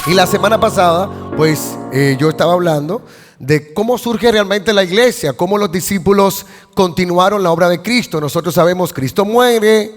Y la semana pasada, pues yo estaba hablando de cómo surge realmente la iglesia, cómo los discípulos continuaron la obra de Cristo. Nosotros sabemos, Cristo muere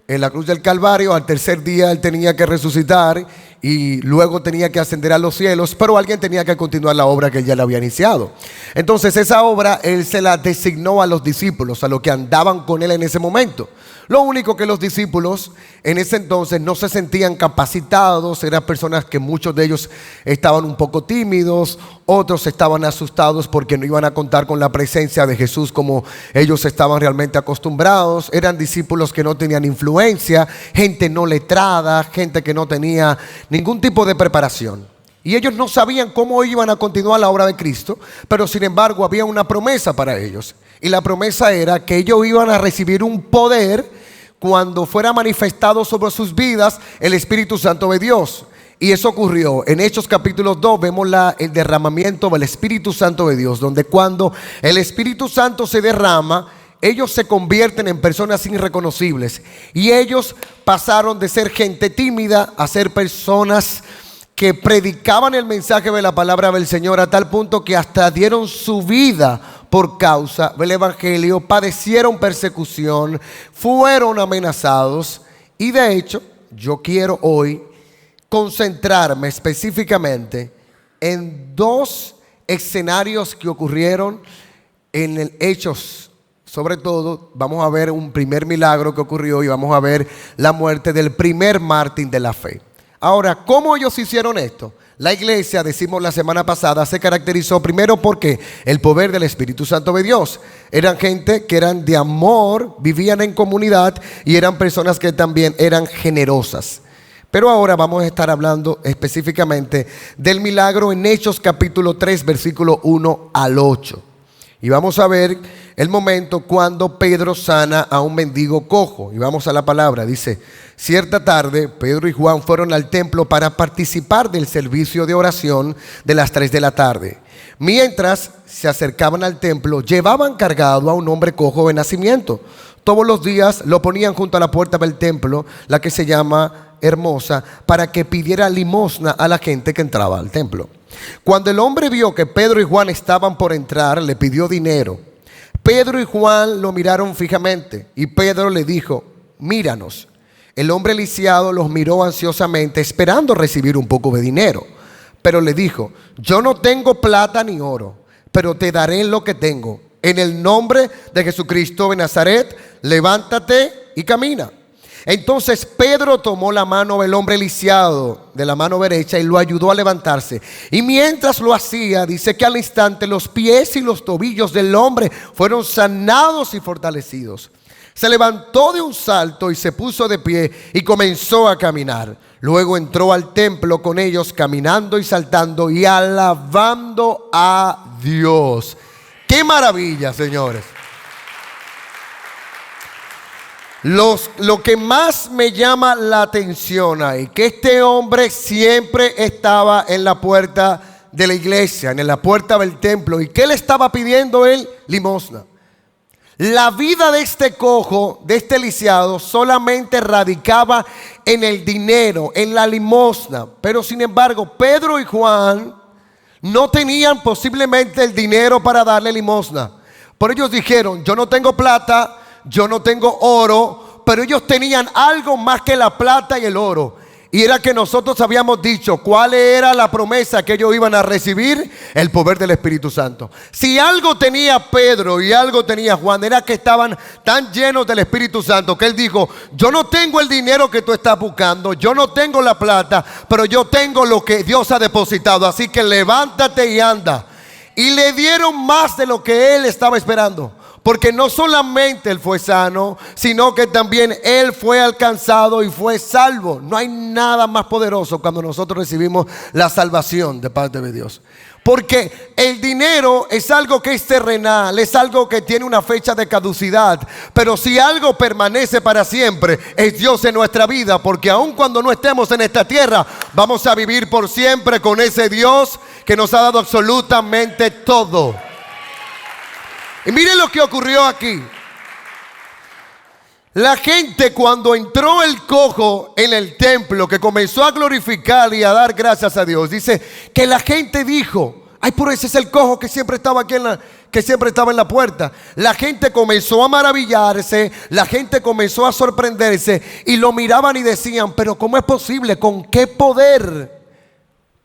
en la cruz del Calvario, al tercer día Él tenía que resucitar y luego tenía que ascender a los cielos, pero alguien tenía que continuar la obra que Él ya le había iniciado. Entonces esa obra Él se la designó a los discípulos, a los que andaban con Él en ese momento. Lo único que los discípulos en ese entonces no se sentían capacitados, eran personas que muchos de ellos estaban un poco tímidos, otros estaban asustados porque no iban a contar con la presencia de Jesús como ellos estaban realmente acostumbrados. Eran discípulos que no tenían influencia, gente no letrada, gente que no tenía ningún tipo de preparación. Y ellos no sabían cómo iban a continuar la obra de Cristo, pero sin embargo había una promesa para ellos. Y la promesa era que ellos iban a recibir un poder cuando fuera manifestado sobre sus vidas el Espíritu Santo de Dios. Y eso ocurrió. En Hechos capítulo 2 vemos el derramamiento del Espíritu Santo de Dios, donde cuando el Espíritu Santo se derrama, ellos se convierten en personas irreconocibles. Y ellos pasaron de ser gente tímida a ser personas que predicaban el mensaje de la palabra del Señor a tal punto que hasta dieron su vida por causa del evangelio, padecieron persecución, fueron amenazados. Y de hecho, yo quiero hoy concentrarme específicamente en dos escenarios que ocurrieron en el Hechos. Sobre todo, vamos a ver un primer milagro que ocurrió y vamos a ver la muerte del primer mártir de la fe. Ahora, ¿cómo ellos hicieron esto? La iglesia, decimos la semana pasada, se caracterizó primero porque el poder del Espíritu Santo de Dios. Eran gente que eran de amor, vivían en comunidad y eran personas que también eran generosas. Pero ahora vamos a estar hablando específicamente del milagro en Hechos capítulo 3, versículo 1 al 8. Y vamos a ver el momento cuando Pedro sana a un mendigo cojo. Y vamos a la palabra, dice: cierta tarde, Pedro y Juan fueron al templo para participar del servicio de oración de las 3 de la tarde. Mientras se acercaban al templo, llevaban cargado a un hombre cojo de nacimiento. Todos los días lo ponían junto a la puerta del templo, la que se llama Hermosa, para que pidiera limosna a la gente que entraba al templo. Cuando el hombre vio que Pedro y Juan estaban por entrar, le pidió dinero. Pedro y Juan lo miraron fijamente y Pedro le dijo: míranos. El hombre lisiado los miró ansiosamente, esperando recibir un poco de dinero. Pero le dijo: yo no tengo plata ni oro, pero te daré lo que tengo. En el nombre de Jesucristo de Nazaret, levántate y camina. Entonces Pedro tomó la mano del hombre lisiado de la mano derecha y lo ayudó a levantarse. Y mientras lo hacía, dice que al instante los pies y los tobillos del hombre fueron sanados y fortalecidos. Se levantó de un salto y se puso de pie y comenzó a caminar. Luego entró al templo con ellos, caminando y saltando y alabando a Dios. ¡Qué maravilla, señores! Lo que más me llama la atención ahí, que este hombre siempre estaba en la puerta de la iglesia, en la puerta del templo. ¿Y qué le estaba pidiendo él? Limosna. La vida de este cojo, de este lisiado, solamente radicaba en el dinero, en la limosna. Pero sin embargo, Pedro y Juan no tenían posiblemente el dinero para darle limosna. Por ellos dijeron: yo no tengo plata, yo no tengo oro, pero ellos tenían algo más que la plata y el oro. Y era que nosotros habíamos dicho cuál era la promesa que ellos iban a recibir: el poder del Espíritu Santo. Si algo tenía Pedro y algo tenía Juan, era que estaban tan llenos del Espíritu Santo que él dijo: yo no tengo el dinero que tú estás buscando, yo no tengo la plata, pero yo tengo lo que Dios ha depositado, así que levántate y anda. Y le dieron más de lo que él estaba esperando. Porque no solamente él fue sano, sino que también él fue alcanzado y fue salvo. No hay nada más poderoso cuando nosotros recibimos la salvación de parte de Dios. Porque el dinero es algo que es terrenal, es algo que tiene una fecha de caducidad. Pero si algo permanece para siempre, es Dios en nuestra vida. Porque aun cuando no estemos en esta tierra, vamos a vivir por siempre con ese Dios que nos ha dado absolutamente todo. Y miren lo que ocurrió aquí. La gente, cuando entró el cojo en el templo, que comenzó a glorificar y a dar gracias a Dios, dice que la gente dijo: ay, pero ese es el cojo que siempre estaba aquí que siempre estaba en la puerta. La gente comenzó a maravillarse, la gente comenzó a sorprenderse y lo miraban y decían: pero ¿cómo es posible? ¿Con qué poder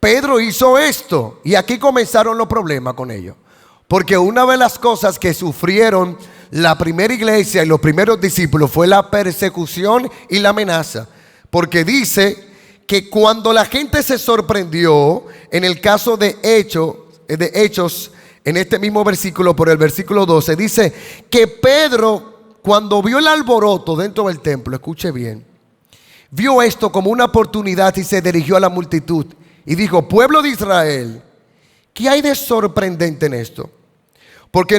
Pedro hizo esto? Y aquí comenzaron los problemas con ellos, porque una de las cosas que sufrieron la primera iglesia y los primeros discípulos fue la persecución y la amenaza. Porque dice que cuando la gente se sorprendió, en el caso de Hechos, en este mismo versículo, por el versículo 12, dice que Pedro, cuando vio el alboroto dentro del templo, escuche bien, vio esto como una oportunidad y se dirigió a la multitud y dijo: pueblo de Israel, ¿qué hay de sorprendente en esto? Porque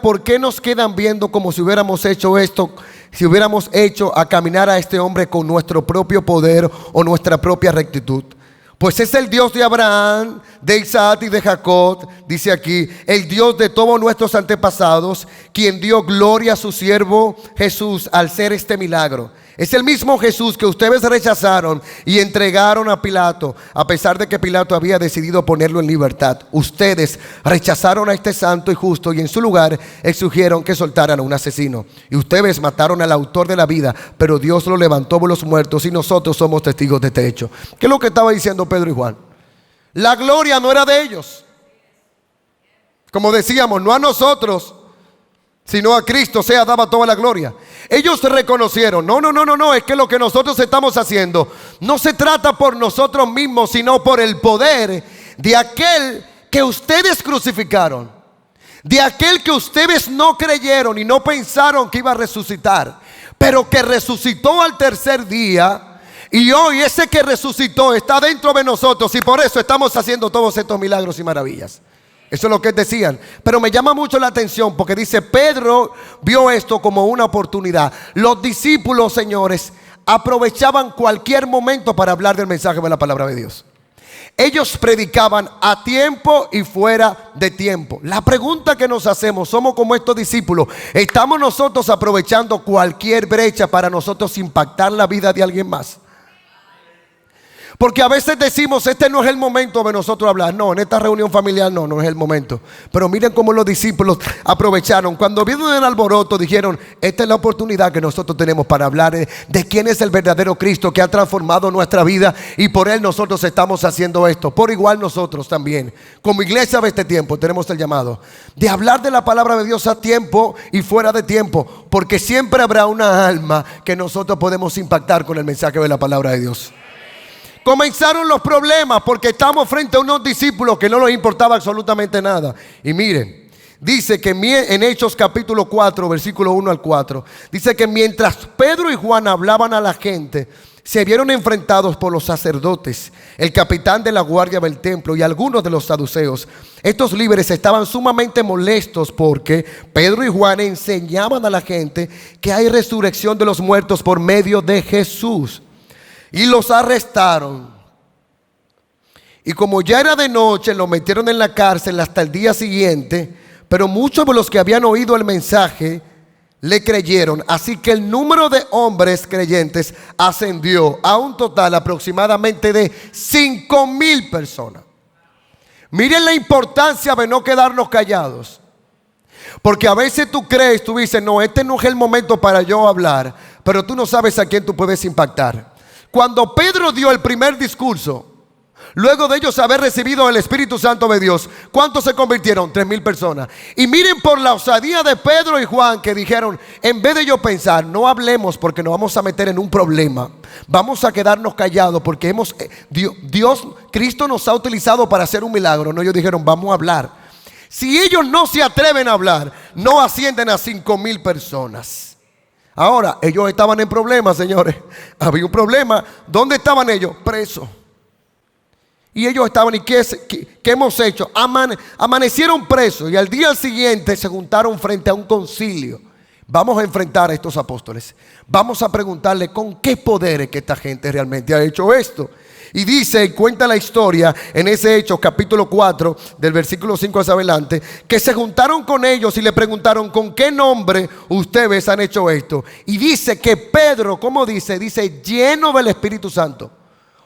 ¿por qué nos quedan viendo como si hubiéramos hecho esto, si hubiéramos hecho a caminar a este hombre con nuestro propio poder o nuestra propia rectitud? Pues es el Dios de Abraham, de Isaac y de Jacob, dice aquí, el Dios de todos nuestros antepasados, quien dio gloria a su siervo Jesús al hacer este milagro. Es el mismo Jesús que ustedes rechazaron y entregaron a Pilato, a pesar de que Pilato había decidido ponerlo en libertad. Ustedes rechazaron a este santo y justo y en su lugar exigieron que soltaran a un asesino. Y ustedes mataron al autor de la vida, pero Dios lo levantó de los muertos y nosotros somos testigos de este hecho. ¿Qué es lo que estaba diciendo Pedro y Juan? La gloria no era de ellos. Como decíamos, no a nosotros, sino a Cristo sea daba toda la gloria. Ellos reconocieron: no, es que lo que nosotros estamos haciendo no se trata por nosotros mismos, sino por el poder de aquel que ustedes crucificaron, de aquel que ustedes no creyeron y no pensaron que iba a resucitar, pero que resucitó al tercer día. Y hoy ese que resucitó está dentro de nosotros y por eso estamos haciendo todos estos milagros y maravillas. Eso es lo que decían. Pero me llama mucho la atención porque dice: Pedro vio esto como una oportunidad. Los discípulos, señores, aprovechaban cualquier momento para hablar del mensaje de la palabra de Dios. Ellos predicaban a tiempo y fuera de tiempo. La pregunta que nos hacemos: ¿somos como estos discípulos? ¿Estamos nosotros aprovechando cualquier brecha para nosotros impactar la vida de alguien más? Porque a veces decimos: este no es el momento de nosotros hablar. No, en esta reunión familiar no es el momento. Pero miren cómo los discípulos aprovecharon. Cuando vieron el alboroto, dijeron: esta es la oportunidad que nosotros tenemos para hablar de quién es el verdadero Cristo que ha transformado nuestra vida. Y por Él nosotros estamos haciendo esto. Por igual nosotros también, como iglesia de este tiempo, tenemos el llamado de hablar de la palabra de Dios a tiempo y fuera de tiempo. Porque siempre habrá una alma que nosotros podemos impactar con el mensaje de la palabra de Dios. Comenzaron los problemas porque estamos frente a unos discípulos que no les importaba absolutamente nada. Y miren, dice que en Hechos capítulo 4, versículo 1 al 4, dice que mientras Pedro y Juan hablaban a la gente, se vieron enfrentados por los sacerdotes, el capitán de la guardia del templo y algunos de los saduceos. Estos líderes estaban sumamente molestos porque Pedro y Juan enseñaban a la gente que hay resurrección de los muertos por medio de Jesús. Y los arrestaron. Y como ya era de noche, los metieron en la cárcel hasta el día siguiente. Pero muchos de los que habían oído el mensaje le creyeron. Así que el número de hombres creyentes ascendió a un total aproximadamente de 5,000 personas. Miren la importancia de no quedarnos callados. Porque a veces tú dices: no, este no es el momento para yo hablar. Pero tú no sabes a quién tú puedes impactar. Cuando Pedro dio el primer discurso, luego de ellos haber recibido el Espíritu Santo de Dios, ¿cuántos se convirtieron? 3,000 personas. Y miren por la osadía de Pedro y Juan, que dijeron: en vez de yo pensar, no hablemos porque nos vamos a meter en un problema, vamos a quedarnos callados porque Cristo nos ha utilizado para hacer un milagro. No, ellos dijeron: vamos a hablar. Si ellos no se atreven a hablar, no ascienden a 5,000 personas. Ahora, ellos estaban en problemas, señores. Había un problema. ¿Dónde estaban ellos? Presos. Y ellos estaban: ¿y qué hemos hecho? Amanecieron presos y al día siguiente se juntaron frente a un concilio. Vamos a enfrentar a estos apóstoles. Vamos a preguntarle con qué poder es que esta gente realmente ha hecho esto. Y dice, cuenta la historia en ese Hechos capítulo 4 del versículo 5 hacia adelante, que se juntaron con ellos y le preguntaron: ¿con qué nombre ustedes han hecho esto? Y dice que Pedro, ¿cómo dice? Dice, lleno del Espíritu Santo.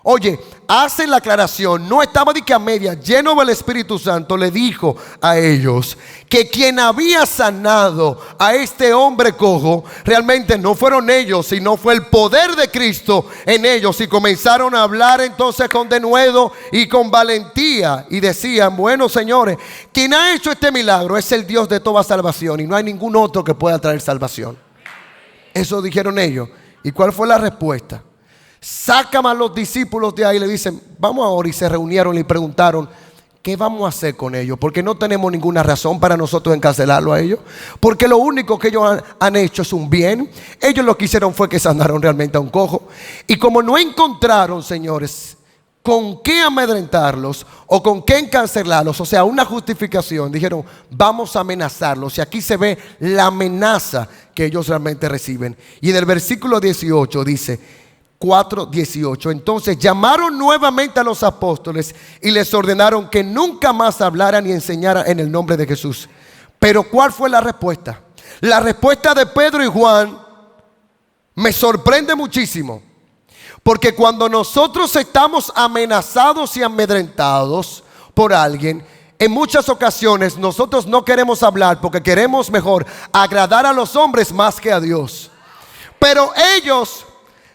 Oye, hace la aclaración, no estaba de que a media, lleno del Espíritu Santo, le dijo a ellos que quien había sanado a este hombre cojo realmente no fueron ellos, sino fue el poder de Cristo en ellos. Y comenzaron a hablar entonces con denuedo y con valentía y decían: bueno, señores, quien ha hecho este milagro es el Dios de toda salvación y no hay ningún otro que pueda traer salvación. Eso dijeron ellos. ¿Y cuál fue la respuesta? Sacan a los discípulos de ahí y le dicen: vamos ahora. Y se reunieron y preguntaron: ¿qué vamos a hacer con ellos? Porque no tenemos ninguna razón para nosotros encarcelarlo a ellos, porque lo único que ellos han hecho es un bien. Ellos lo que hicieron fue que sanaron realmente a un cojo. Y como no encontraron, señores, con qué amedrentarlos o con qué encarcelarlos, o sea, una justificación, dijeron: vamos a amenazarlos. Y aquí se ve la amenaza que ellos realmente reciben. Y en el versículo 18 dice, 4:18, entonces llamaron nuevamente a los apóstoles y les ordenaron que nunca más hablaran ni enseñaran en el nombre de Jesús. Pero ¿cuál fue la respuesta? La respuesta de Pedro y Juan me sorprende muchísimo, porque cuando nosotros estamos amenazados y amedrentados por alguien, en muchas ocasiones nosotros no queremos hablar porque queremos mejor agradar a los hombres más que a Dios. Pero ellos,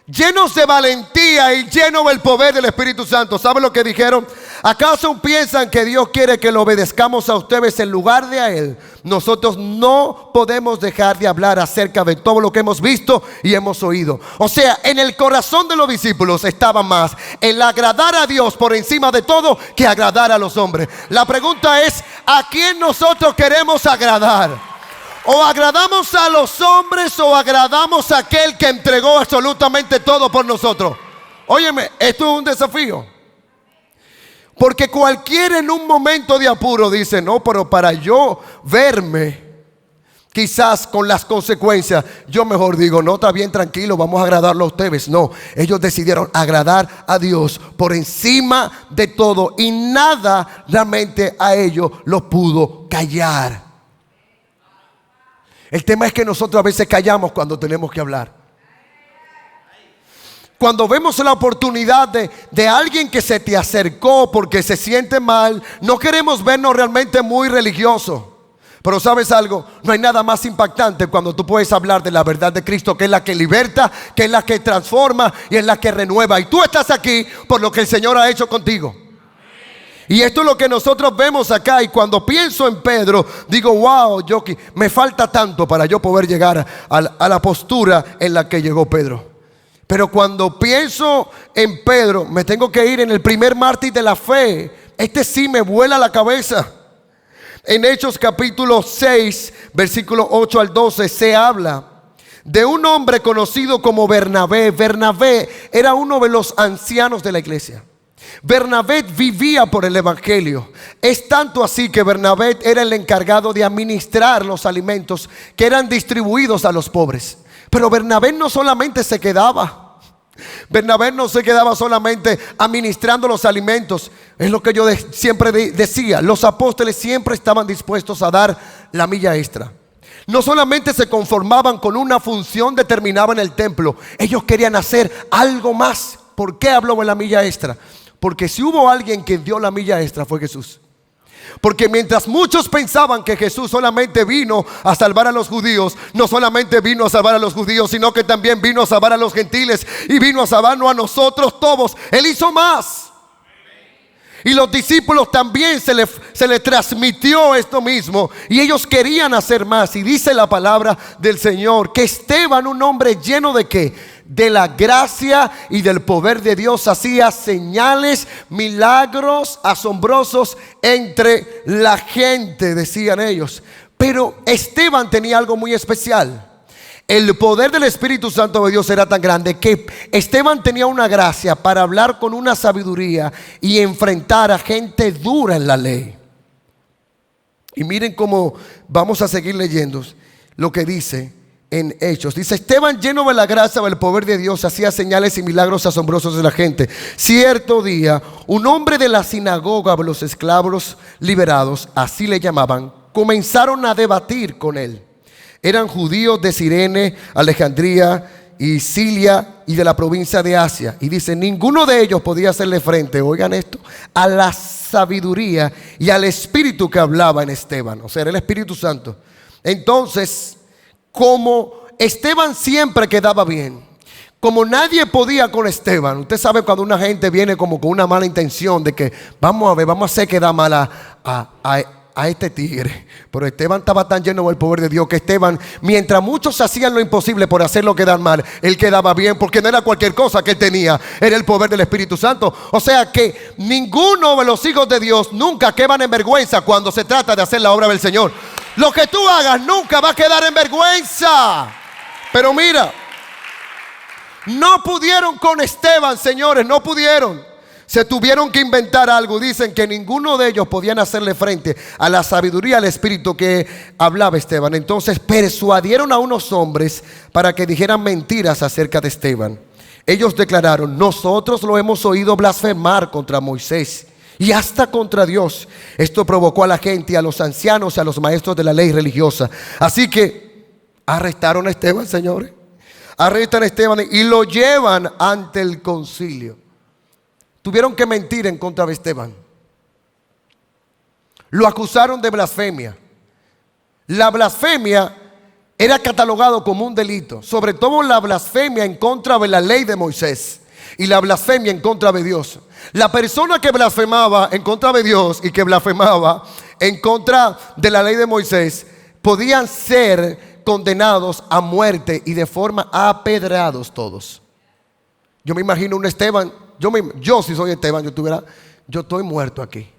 llenos de valentía y llenos del poder del Espíritu Santo, ¿saben lo que dijeron? ¿Acaso piensan que Dios quiere que lo obedezcamos a ustedes en lugar de a Él? Nosotros no podemos dejar de hablar acerca de todo lo que hemos visto y hemos oído. O sea, en el corazón de los discípulos estaba más el agradar a Dios por encima de todo que agradar a los hombres. La pregunta es: ¿a quién nosotros queremos agradar? ¿O agradamos a los hombres o agradamos a aquel que entregó absolutamente todo por nosotros? Óyeme, esto es un desafío. Porque cualquiera en un momento de apuro dice: no, pero para yo verme quizás con las consecuencias, yo mejor digo: no, está bien, tranquilo, vamos a agradarlo a ustedes. No, ellos decidieron agradar a Dios por encima de todo, y nada realmente a ellos los pudo callar. El tema es que nosotros a veces callamos cuando tenemos que hablar. Cuando vemos la oportunidad de alguien que se te acercó porque se siente mal, no queremos vernos realmente muy religiosos. Pero ¿sabes algo? No hay nada más impactante cuando tú puedes hablar de la verdad de Cristo, que es la que liberta, que es la que transforma y es la que renueva. Y tú estás aquí por lo que el Señor ha hecho contigo. Y esto es lo que nosotros vemos acá. Y cuando pienso en Pedro, digo: wow, me falta tanto para yo poder llegar a la postura en la que llegó Pedro. Pero cuando pienso en Pedro, me tengo que ir en el primer mártir de la fe. Este sí me vuela la cabeza. En Hechos capítulo 6, versículo 8 al 12, se habla de un hombre conocido como Bernabé. Bernabé era uno de los ancianos de la iglesia. Bernabé vivía por el evangelio. Es tanto así que Bernabé era el encargado de administrar los alimentos que eran distribuidos a los pobres. Pero Bernabé no solamente se quedaba. Bernabé no se quedaba solamente administrando los alimentos. Es lo que yo siempre decía: los apóstoles siempre estaban dispuestos a dar la milla extra. No solamente se conformaban con una función determinada en el templo, ellos querían hacer algo más. ¿Por qué habló de la milla extra? Porque si hubo alguien que dio la milla extra, fue Jesús. Porque mientras muchos pensaban que Jesús solamente vino a salvar a los judíos, no solamente vino a salvar a los judíos, sino que también vino a salvar a los gentiles y vino a salvarnos a nosotros todos. Él hizo más. Y los discípulos también se le transmitió esto mismo, y ellos querían hacer más. Y dice la palabra del Señor que Esteban, un hombre lleno de ¿qué? De la gracia y del poder de Dios, hacía señales, milagros asombrosos entre la gente, decían ellos. Pero Esteban tenía algo muy especial. El poder del Espíritu Santo de Dios era tan grande que Esteban tenía una gracia para hablar con una sabiduría y enfrentar a gente dura en la ley. Y miren cómo vamos a seguir leyendo lo que dice en Hechos. Dice: Esteban, lleno de la gracia del poder de Dios, hacía señales y milagros asombrosos de la gente. Cierto día, un hombre de la sinagoga de los esclavos liberados, así le llamaban, comenzaron a debatir con él. Eran judíos de Cirene, Alejandría y Cilia y de la provincia de Asia. Y dice: ninguno de ellos podía hacerle frente, oigan esto, a la sabiduría y al espíritu que hablaba en Esteban. O sea, era el Espíritu Santo. Entonces, como Esteban siempre quedaba bien, como nadie podía con Esteban. Usted sabe cuando una gente viene como con una mala intención de que vamos a ver, vamos a hacer quedar mal a este tigre. Pero Esteban estaba tan lleno del poder de Dios que Esteban, mientras muchos hacían lo imposible por hacerlo quedar mal, él quedaba bien, porque no era cualquier cosa que él tenía, era el poder del Espíritu Santo. O sea que ninguno de los hijos de Dios nunca quedan en vergüenza cuando se trata de hacer la obra del Señor. Lo que tú hagas nunca va a quedar en vergüenza. Pero mira, no pudieron con Esteban, señores, no pudieron. Se tuvieron que inventar algo. Dicen que ninguno de ellos podían hacerle frente a la sabiduría, al espíritu que hablaba Esteban. Entonces persuadieron a unos hombres para que dijeran mentiras acerca de Esteban. Ellos declararon: nosotros lo hemos oído blasfemar contra Moisés y hasta contra Dios. Esto provocó a la gente, y a los ancianos y a los maestros de la ley religiosa. Así que arrestaron a Esteban, señores. Arrestan a Esteban y lo llevan ante el concilio. Tuvieron que mentir en contra de Esteban. Lo acusaron de blasfemia. La blasfemia era catalogado como un delito, sobre todo la blasfemia en contra de la ley de Moisés y la blasfemia en contra de Dios. La persona que blasfemaba en contra de Dios y que blasfemaba en contra de la ley de Moisés podían ser condenados a muerte y de forma apedrados todos. Yo me imagino un Esteban. Yo si soy Esteban, yo estoy muerto aquí,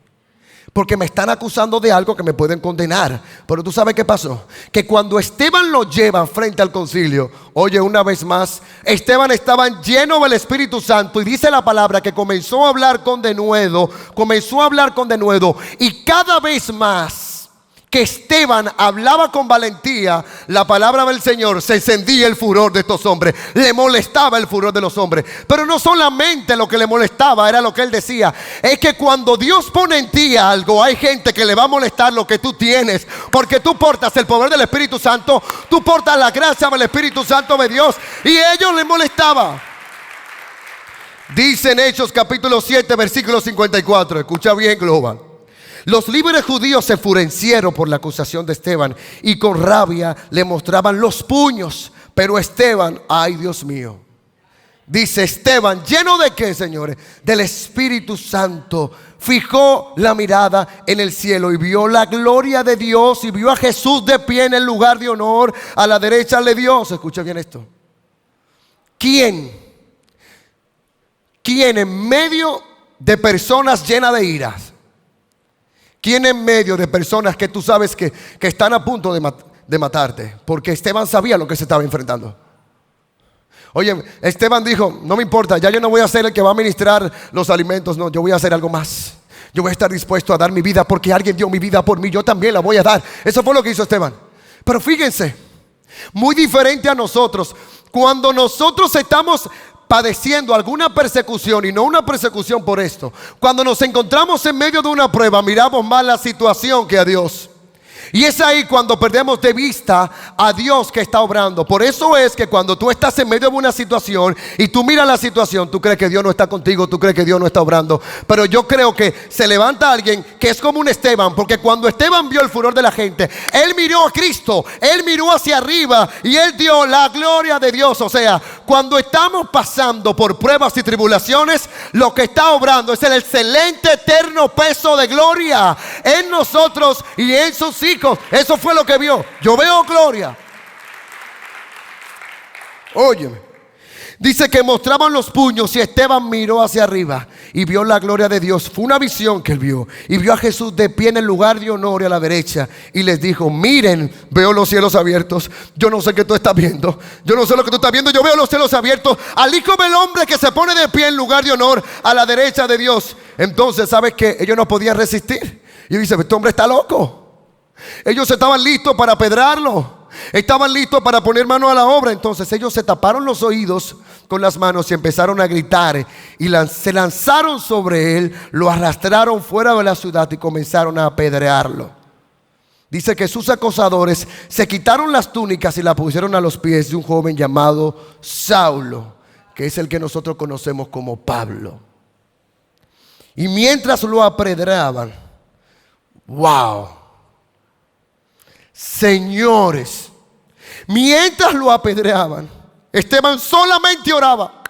porque me están acusando de algo que me pueden condenar. Pero tú sabes qué pasó, que cuando Esteban lo llevan frente al concilio, oye, una vez más, Esteban estaba lleno del Espíritu Santo, y dice la palabra que comenzó a hablar con denuedo, y cada vez más que Esteban hablaba con valentía la palabra del Señor, se encendía el furor de estos hombres, le molestaba el furor de los hombres. Pero no solamente lo que le molestaba era lo que él decía, es que cuando Dios pone en ti algo, hay gente que le va a molestar lo que tú tienes, porque tú portas el poder del Espíritu Santo, tú portas la gracia del Espíritu Santo de Dios, y a ellos les molestaba. Dice en Hechos capítulo 7 versículo 54, escucha bien, Global. Los líderes judíos se enfurecieron por la acusación de Esteban y con rabia le mostraban los puños. Pero Esteban, ay Dios mío, dice Esteban, ¿lleno de qué, señores? Del Espíritu Santo. Fijó la mirada en el cielo y vio la gloria de Dios y vio a Jesús de pie en el lugar de honor a la derecha de Dios. Escucha bien esto. ¿Quién en medio de personas llenas de iras? ¿Quién en medio de personas que tú sabes que están a punto de matarte? Porque Esteban sabía lo que se estaba enfrentando. Oye, Esteban dijo: no me importa, ya yo no voy a ser el que va a ministrar los alimentos. No, yo voy a hacer algo más. Yo voy a estar dispuesto a dar mi vida porque alguien dio mi vida por mí. Yo también la voy a dar. Eso fue lo que hizo Esteban. Pero fíjense, muy diferente a nosotros. Cuando nosotros estamos padeciendo alguna persecución, y no una persecución por esto, cuando nos encontramos en medio de una prueba, miramos más la situación que a Dios. Y es ahí cuando perdemos de vista a Dios que está obrando. Por eso es que cuando tú estás en medio de una situación y tú miras la situación, tú crees que Dios no está contigo, tú crees que Dios no está obrando. Pero yo creo que se levanta alguien que es como un Esteban, porque cuando Esteban vio el furor de la gente, él miró a Cristo, él miró hacia arriba y él dio la gloria de Dios. O sea, cuando estamos pasando por pruebas y tribulaciones, lo que está obrando es el excelente eterno peso de gloria en nosotros y en sus hijos. Eso fue lo que vio. Yo veo gloria. Óyeme. Dice que mostraban los puños y Esteban miró hacia arriba y vio la gloria de Dios. Fue una visión que él vio. Y vio a Jesús de pie en el lugar de honor y a la derecha. Y les dijo: miren, veo los cielos abiertos. Yo no sé qué tú estás viendo. Yo no sé lo que tú estás viendo. Yo veo los cielos abiertos. Al Hijo del Hombre que se pone de pie en lugar de honor a la derecha de Dios. Entonces, ¿sabes qué? Ellos no podían resistir. Y dice: este hombre está loco. Ellos estaban listos para apedrarlo. Estaban listos para poner mano a la obra. Entonces ellos se taparon los oídos con las manos y empezaron a gritar. Y se lanzaron sobre él, lo arrastraron fuera de la ciudad y comenzaron a apedrearlo. Dice que sus acosadores se quitaron las túnicas y la pusieron a los pies de un joven llamado Saulo, que es el que nosotros conocemos como Pablo. Y mientras lo apedreaban, wow, señores, mientras lo apedreaban, Esteban solamente oraba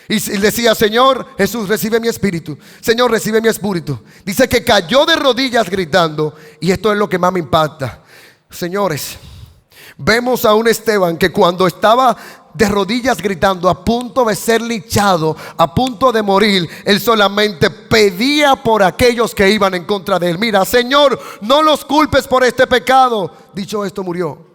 y decía: Señor Jesús, recibe mi espíritu. Señor, recibe mi espíritu. Dice que cayó de rodillas gritando. Y esto es lo que más me impacta. Señores, vemos a un Esteban que cuando estaba de rodillas gritando, a punto de ser linchado, a punto de morir, él solamente pedía por aquellos que iban en contra de él. Mira, Señor, no los culpes por este pecado. Dicho esto, murió.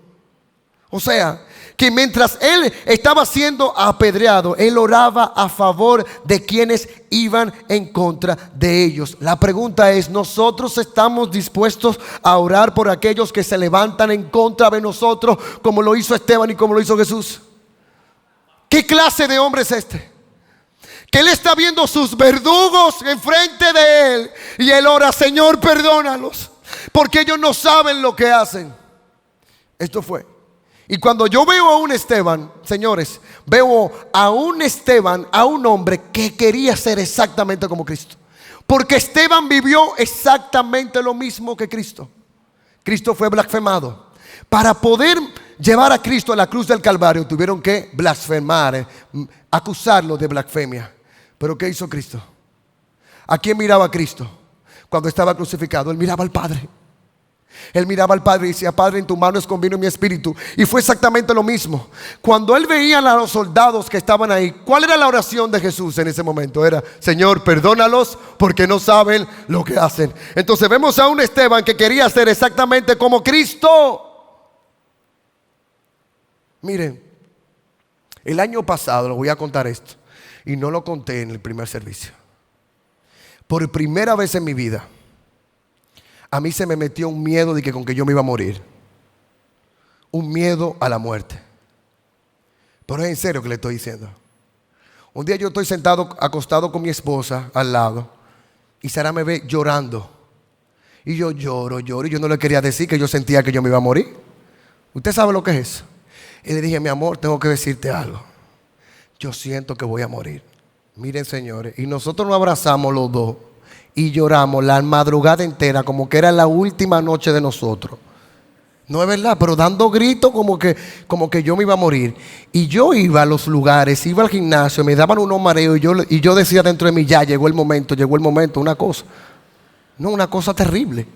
O sea, que mientras él estaba siendo apedreado, él oraba a favor de quienes iban en contra de ellos. La pregunta es: ¿nosotros estamos dispuestos a orar por aquellos que se levantan en contra de nosotros, como lo hizo Esteban y como lo hizo Jesús? ¿Qué clase de hombre es este? Que él está viendo sus verdugos enfrente de él y él ora: Señor, perdónalos, porque ellos no saben lo que hacen. Esto fue. Y cuando yo veo a un Esteban, señores, veo a un Esteban, a un hombre que quería ser exactamente como Cristo. Porque Esteban vivió exactamente lo mismo que Cristo. Cristo fue blasfemado. Para poder llevar a Cristo a la cruz del Calvario, tuvieron que blasfemar, acusarlo de blasfemia. Pero ¿qué hizo Cristo? ¿A quién miraba Cristo cuando estaba crucificado? Él miraba al Padre. Él miraba al Padre y decía: Padre, en tu mano es convino mi espíritu. Y fue exactamente lo mismo. Cuando él veía a los soldados que estaban ahí, ¿cuál era la oración de Jesús en ese momento? Era: Señor, perdónalos porque no saben lo que hacen. Entonces vemos a un Esteban que quería ser exactamente como Cristo. Miren, el año pasado, les voy a contar esto, y no lo conté en el primer servicio. Por primera vez en mi vida, a mí se me metió un miedo de que con que yo me iba a morir. Un miedo a la muerte. Pero es en serio que le estoy diciendo. Un día yo estoy sentado, acostado con mi esposa al lado, y Sara me ve llorando. Y yo lloro, y yo no le quería decir que yo sentía que yo me iba a morir. ¿Usted sabe lo que es eso? Y le dije: mi amor, tengo que decirte algo. Yo siento que voy a morir. Miren, señores, y nosotros nos abrazamos los dos y lloramos la madrugada entera, como que era la última noche de nosotros. No es verdad, pero dando gritos como que yo me iba a morir. Y yo iba a los lugares, iba al gimnasio, me daban unos mareos y yo decía dentro de mí: ya llegó el momento, una cosa terrible.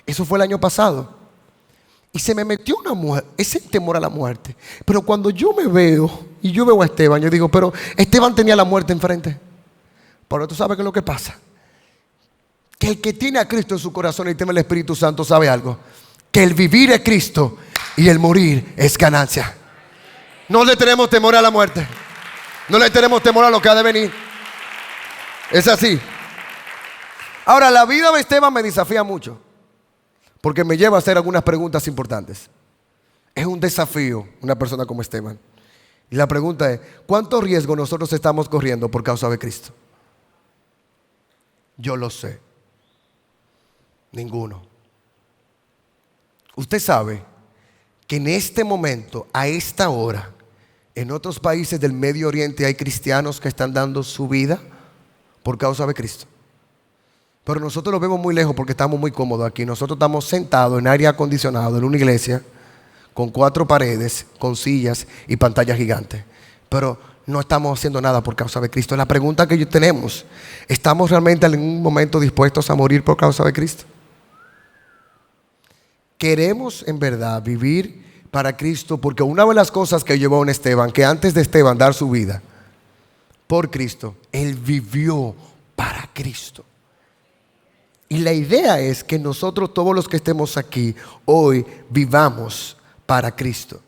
Eso fue el año pasado. Y se me metió una muerte, ese temor a la muerte. Pero cuando yo me veo y yo veo a Esteban, yo digo: pero Esteban tenía la muerte enfrente. Pero tú sabes qué es lo que pasa. Que el que tiene a Cristo en su corazón y teme el Espíritu Santo sabe algo: que el vivir es Cristo y el morir es ganancia. No le tenemos temor a la muerte. No le tenemos temor a lo que ha de venir. Es así. Ahora, la vida de Esteban me desafía mucho, porque me lleva a hacer algunas preguntas importantes. Es un desafío una persona como Esteban. Y la pregunta es: ¿cuánto riesgo nosotros estamos corriendo por causa de Cristo? Yo lo sé. Ninguno. Usted sabe que en este momento, a esta hora, en otros países del Medio Oriente hay cristianos que están dando su vida por causa de Cristo. Pero nosotros lo vemos muy lejos porque estamos muy cómodos aquí. Nosotros estamos sentados en aire acondicionado en una iglesia con 4 paredes, con sillas y pantallas gigantes. Pero no estamos haciendo nada por causa de Cristo. La pregunta que tenemos: ¿estamos realmente en un momento dispuestos a morir por causa de Cristo? ¿Queremos en verdad vivir para Cristo? Porque una de las cosas que llevó a Esteban, que antes de Esteban dar su vida por Cristo, él vivió para Cristo. Y la idea es que nosotros, todos los que estemos aquí hoy, vivamos para Cristo.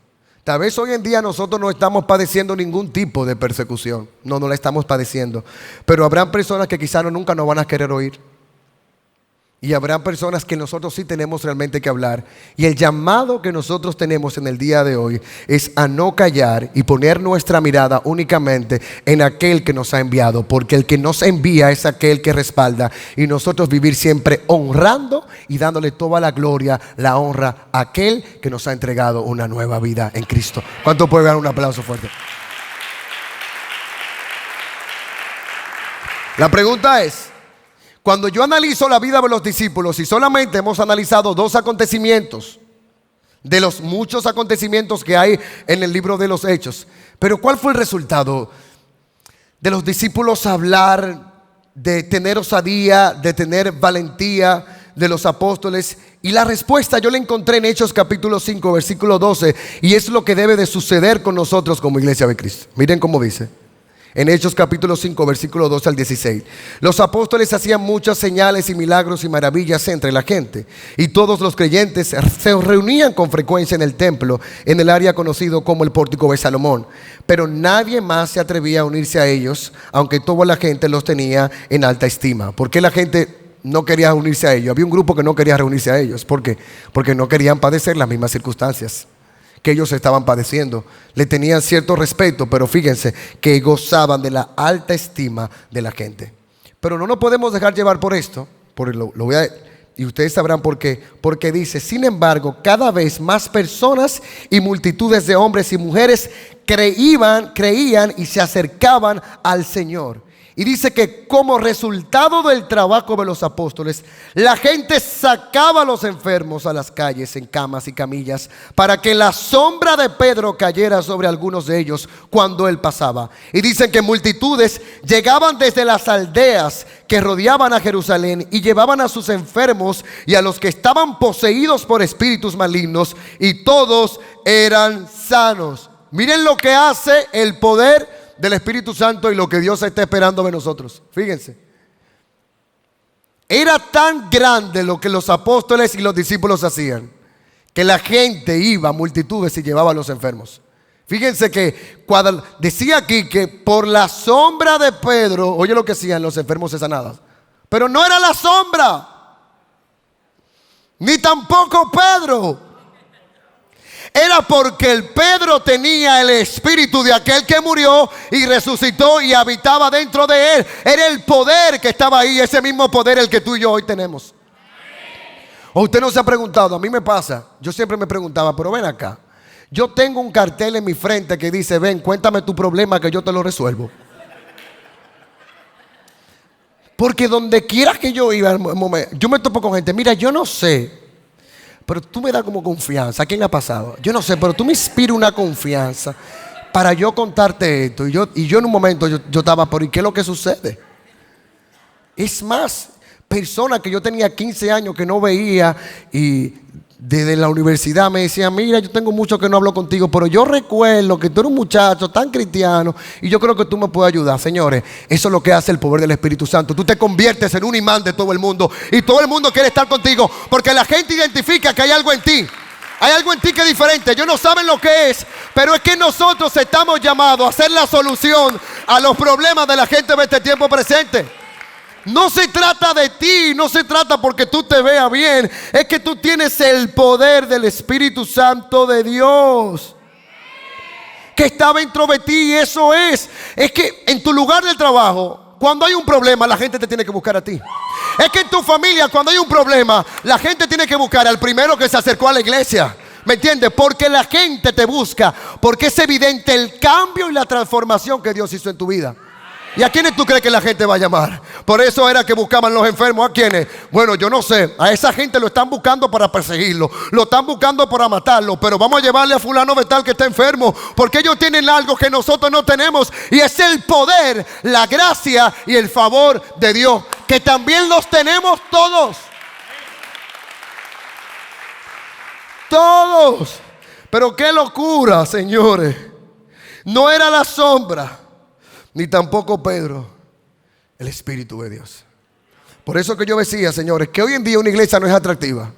Tal vez hoy en día nosotros no estamos padeciendo ningún tipo de persecución. No la estamos padeciendo. Pero habrán personas que quizás nunca nos van a querer oír. Y habrá personas que nosotros sí tenemos realmente que hablar. Y el llamado que nosotros tenemos en el día de hoy es a no callar y poner nuestra mirada únicamente en aquel que nos ha enviado. Porque el que nos envía es aquel que respalda. Y nosotros vivir siempre honrando y dándole toda la gloria, la honra a aquel que nos ha entregado una nueva vida en Cristo. ¿Cuánto puede dar un aplauso fuerte? La pregunta es, cuando yo analizo la vida de los discípulos y solamente hemos analizado 2 acontecimientos de los muchos acontecimientos que hay en el libro de los Hechos, pero ¿cuál fue el resultado de los discípulos hablar, de tener osadía, de tener valentía de los apóstoles? Y la respuesta yo la encontré en Hechos capítulo 5 versículo 12, y es lo que debe de suceder con nosotros como iglesia de Cristo. Miren cómo dice en Hechos capítulo 5 versículo 12 al 16. Los apóstoles hacían muchas señales y milagros y maravillas entre la gente, y todos los creyentes se reunían con frecuencia en el templo, en el área conocido como el Pórtico de Salomón. Pero nadie más se atrevía a unirse a ellos, aunque toda la gente los tenía en alta estima. ¿Por qué la gente no quería unirse a ellos? Había un grupo que no quería reunirse a ellos. ¿Por qué? Porque no querían padecer las mismas circunstancias que ellos estaban padeciendo. Le tenían cierto respeto, pero fíjense que gozaban de la alta estima de la gente. Pero no nos podemos dejar llevar por esto, y ustedes sabrán por qué. Porque dice, sin embargo, cada vez más personas y multitudes de hombres y mujeres creían y se acercaban al Señor. Y dice que como resultado del trabajo de los apóstoles, la gente sacaba a los enfermos a las calles en camas y camillas, para que la sombra de Pedro cayera sobre algunos de ellos cuando él pasaba. Y dicen que multitudes llegaban desde las aldeas que rodeaban a Jerusalén y llevaban a sus enfermos y a los que estaban poseídos por espíritus malignos, y todos eran sanos. Miren lo que hace el poder del Espíritu Santo y lo que Dios está esperando de nosotros. Fíjense, era tan grande lo que los apóstoles y los discípulos hacían, que la gente iba, multitudes, y llevaba a los enfermos. Fíjense que decía aquí que por la sombra de Pedro, oye lo que hacían, los enfermos se sanaban. Pero no era la sombra, ni tampoco Pedro. Era porque el Pedro tenía el espíritu de aquel que murió y resucitó y habitaba dentro de él. Era el poder que estaba ahí, ese mismo poder el que tú y yo hoy tenemos. O usted no se ha preguntado, a mí me pasa, yo siempre me preguntaba, pero ven acá, yo tengo un cartel en mi frente que dice, ven, cuéntame tu problema que yo te lo resuelvo. Porque donde quiera que yo iba, yo me topo con gente, mira, yo no sé, pero tú me das como confianza. ¿A quién le ha pasado? Yo no sé, pero tú me inspiras una confianza para yo contarte esto. Y yo en un momento yo estaba, ¿por qué es lo que sucede? Es más, personas que yo tenía 15 años que no veía y desde la universidad me decían, mira, yo tengo mucho que no hablo contigo, pero yo recuerdo que tú eres un muchacho tan cristiano y yo creo que tú me puedes ayudar. Señores, eso es lo que hace el poder del Espíritu Santo. Tú te conviertes en un imán de todo el mundo y todo el mundo quiere estar contigo porque la gente identifica que hay algo en ti. Hay algo en ti que es diferente. Ellos no saben lo que es, pero es que nosotros estamos llamados a ser la solución a los problemas de la gente de este tiempo presente. No se trata de ti, no se trata porque tú te veas bien. Es que tú tienes el poder del Espíritu Santo de Dios que está dentro de ti, y eso es que en tu lugar de trabajo, cuando hay un problema, la gente te tiene que buscar a ti. Es que en tu familia, cuando hay un problema, la gente tiene que buscar al primero que se acercó a la iglesia. ¿Me entiendes? Porque la gente te busca, porque es evidente el cambio y la transformación que Dios hizo en tu vida. ¿Y a quiénes tú crees que la gente va a llamar? Por eso era que buscaban los enfermos. ¿A quiénes? Bueno, yo no sé. A esa gente lo están buscando para perseguirlo. Lo están buscando para matarlo. Pero vamos a llevarle a fulano de tal que está enfermo, porque ellos tienen algo que nosotros no tenemos. Y es el poder, la gracia y el favor de Dios, que también los tenemos todos. Todos. Pero qué locura, señores. No era la sombra, ni tampoco Pedro, el Espíritu de Dios. Por eso que yo decía, señores, que hoy en día una iglesia no es atractiva.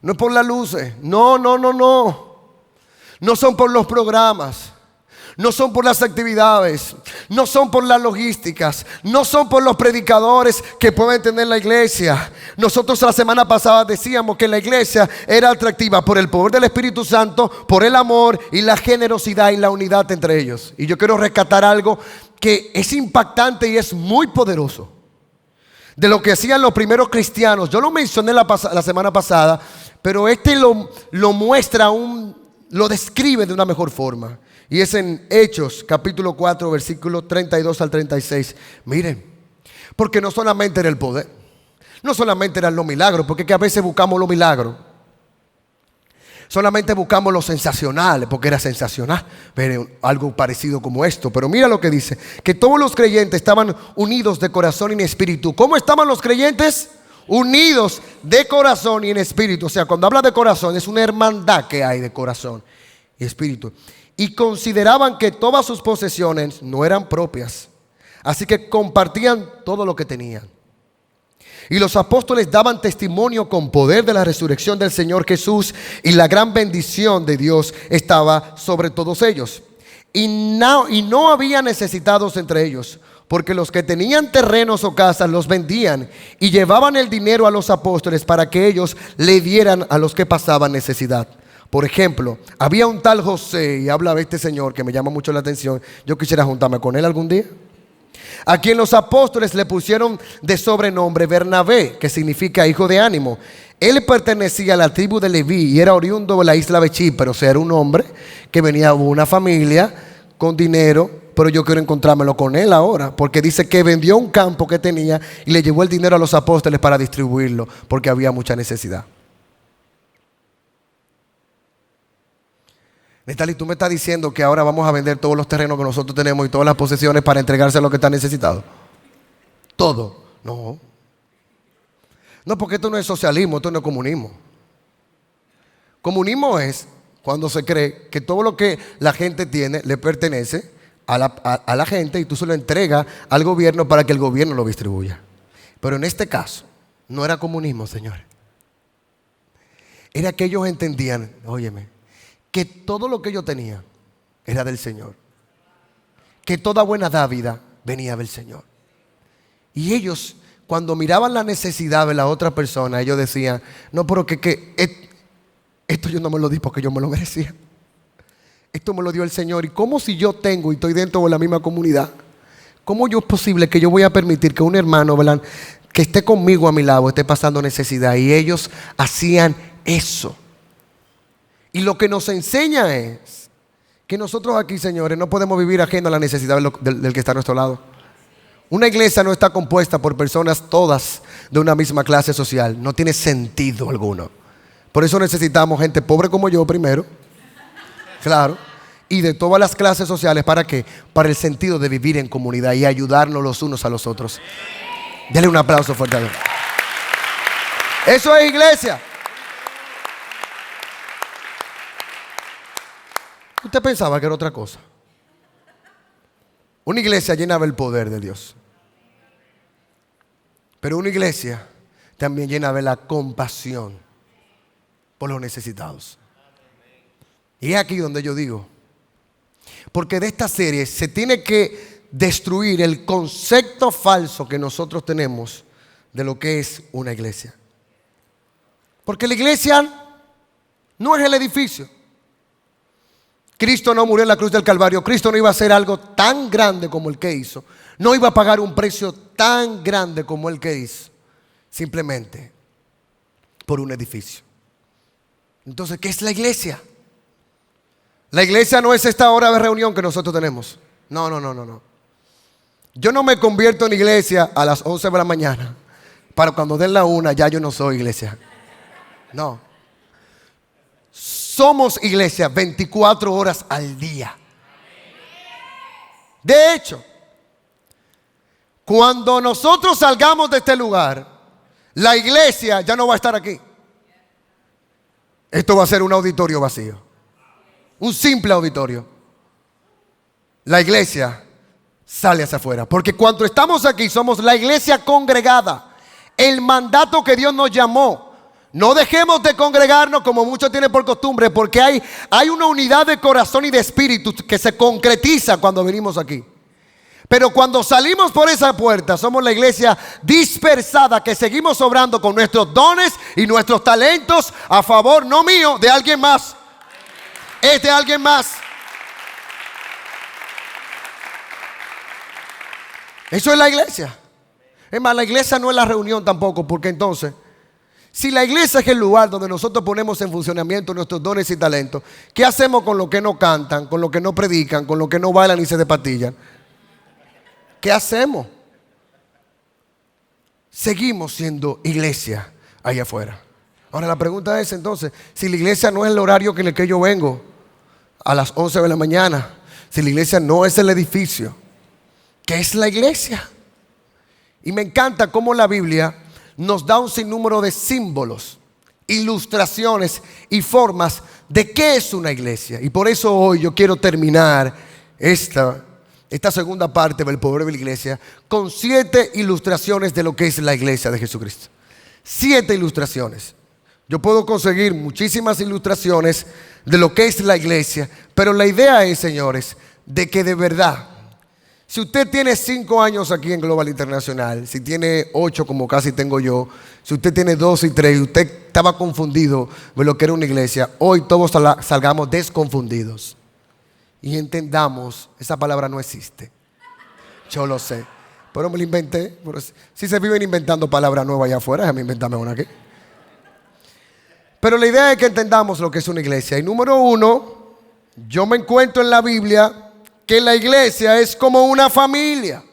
No es por las luces, no son por los programas, no son por las actividades, no son por las logísticas, no son por los predicadores que pueden tener la iglesia. Nosotros la semana pasada decíamos que la iglesia era atractiva por el poder del Espíritu Santo, por el amor y la generosidad y la unidad entre ellos. Y yo quiero rescatar algo que es impactante y es muy poderoso de lo que hacían los primeros cristianos. Yo lo mencioné la semana pasada, pero lo muestra lo describe de una mejor forma. Y es en Hechos capítulo 4 versículos 32 al 36. Miren, porque no solamente era el poder, no solamente eran los milagros, porque es que a veces buscamos los milagros, solamente buscamos lo sensacional, porque era sensacional ver algo parecido como esto. Pero mira lo que dice, que todos los creyentes estaban unidos de corazón y en espíritu. ¿Cómo estaban los creyentes? Unidos de corazón y en espíritu. O sea, cuando habla de corazón, es una hermandad que hay de corazón y espíritu. Y consideraban que todas sus posesiones no eran propias, así que compartían todo lo que tenían. Y los apóstoles daban testimonio con poder de la resurrección del Señor Jesús, y la gran bendición de Dios estaba sobre todos ellos. Y no había necesitados entre ellos, porque los que tenían terrenos o casas los vendían y llevaban el dinero a los apóstoles para que ellos le dieran a los que pasaban necesidad. Por ejemplo, había un tal José, y habla de este señor que me llama mucho la atención. Yo quisiera juntarme con él algún día, a quien los apóstoles le pusieron de sobrenombre Bernabé, que significa hijo de ánimo. Él pertenecía a la tribu de Leví y era oriundo de la isla de Chipre. O sea, era un hombre que venía de una familia con dinero. Pero yo quiero encontrármelo con él ahora, porque dice que vendió un campo que tenía y le llevó el dinero a los apóstoles para distribuirlo, porque había mucha necesidad. Natalie, tú me estás diciendo que ahora vamos a vender todos los terrenos que nosotros tenemos y todas las posesiones para entregarse a los que están necesitados. Todo. No. No, porque esto no es socialismo, esto no es comunismo. Comunismo es cuando se cree que todo lo que la gente tiene le pertenece a la gente y tú se lo entregas al gobierno para que el gobierno lo distribuya. Pero en este caso no era comunismo, señores. Era que ellos entendían, óyeme, que todo lo que ellos tenían era del Señor, que toda buena dávida venía del Señor. Y ellos, cuando miraban la necesidad de la otra persona, ellos decían, no, pero esto yo no me lo di porque yo me lo merecía. Esto me lo dio el Señor. ¿Y cómo si yo tengo y estoy dentro de la misma comunidad? ¿Cómo es posible que yo voy a permitir que un hermano, ¿verdad?, que esté conmigo a mi lado, esté pasando necesidad? Y ellos hacían eso. Y lo que nos enseña es que nosotros aquí, señores, no podemos vivir ajeno a la necesidad del que está a nuestro lado. Una iglesia no está compuesta por personas todas de una misma clase social. No tiene sentido alguno. Por eso necesitamos gente pobre como yo primero. Claro. Y de todas las clases sociales. ¿Para qué? Para el sentido de vivir en comunidad y ayudarnos los unos a los otros. Dale un aplauso fuerte a Dios. Eso es iglesia. Usted pensaba que era otra cosa. Una iglesia llena del poder de Dios. Pero una iglesia también llena de la compasión por los necesitados. Y es aquí donde yo digo, porque de esta serie se tiene que destruir el concepto falso que nosotros tenemos de lo que es una iglesia. Porque la iglesia no es el edificio. Cristo no murió en la cruz del Calvario. Cristo no iba a hacer algo tan grande como el que hizo. No iba a pagar un precio tan grande como el que hizo. Simplemente por un edificio. Entonces, ¿qué es la iglesia? La iglesia no es esta hora de reunión que nosotros tenemos. No. Yo no me convierto en iglesia a las 11 de la mañana para cuando den la 1 ya yo no soy iglesia. No. Somos iglesia 24 horas al día. De hecho, cuando nosotros salgamos de este lugar, la iglesia ya no va a estar aquí. Esto va a ser un auditorio vacío. Un simple auditorio. La iglesia sale hacia afuera. Porque cuando estamos aquí somos la iglesia congregada. El mandato que Dios nos llamó No dejemos de congregarnos como muchos tienen por costumbre, porque hay una unidad de corazón y de espíritu que se concretiza cuando venimos aquí. Pero cuando salimos por esa puerta, somos la iglesia dispersada que seguimos obrando con nuestros dones y nuestros talentos a favor, no mío, de alguien más. Es de alguien más. Eso es la iglesia. Es más, la iglesia no es la reunión tampoco, porque entonces, si la iglesia es el lugar donde nosotros ponemos en funcionamiento nuestros dones y talentos, ¿qué hacemos con los que no cantan, con los que no predican, con los que no bailan y se despatillan? ¿Qué hacemos? Seguimos siendo iglesia allá afuera. Ahora la pregunta es entonces, si la iglesia no es el horario en el que yo vengo a las 11 de la mañana, si la iglesia no es el edificio, ¿qué es la iglesia? Y me encanta cómo la Biblia nos da un sinnúmero de símbolos, ilustraciones y formas de qué es una iglesia. Y por eso hoy yo quiero terminar esta segunda parte del poder de la iglesia con 7 ilustraciones de lo que es la iglesia de Jesucristo. 7 ilustraciones. Yo puedo conseguir muchísimas ilustraciones de lo que es la iglesia, pero la idea es, señores, de que de verdad, si usted tiene 5 años aquí en Global Internacional, si tiene 8 como casi tengo yo, si usted tiene 2 y 3 y usted estaba confundido de lo que era una iglesia, hoy todos salgamos desconfundidos y entendamos, esa palabra no existe. Yo lo sé, pero me la inventé. Si se viven inventando palabras nuevas allá afuera, déjame inventarme una aquí. Pero la idea es que entendamos lo que es una iglesia. Y número 1, yo me encuentro en la Biblia que la iglesia es como una familia.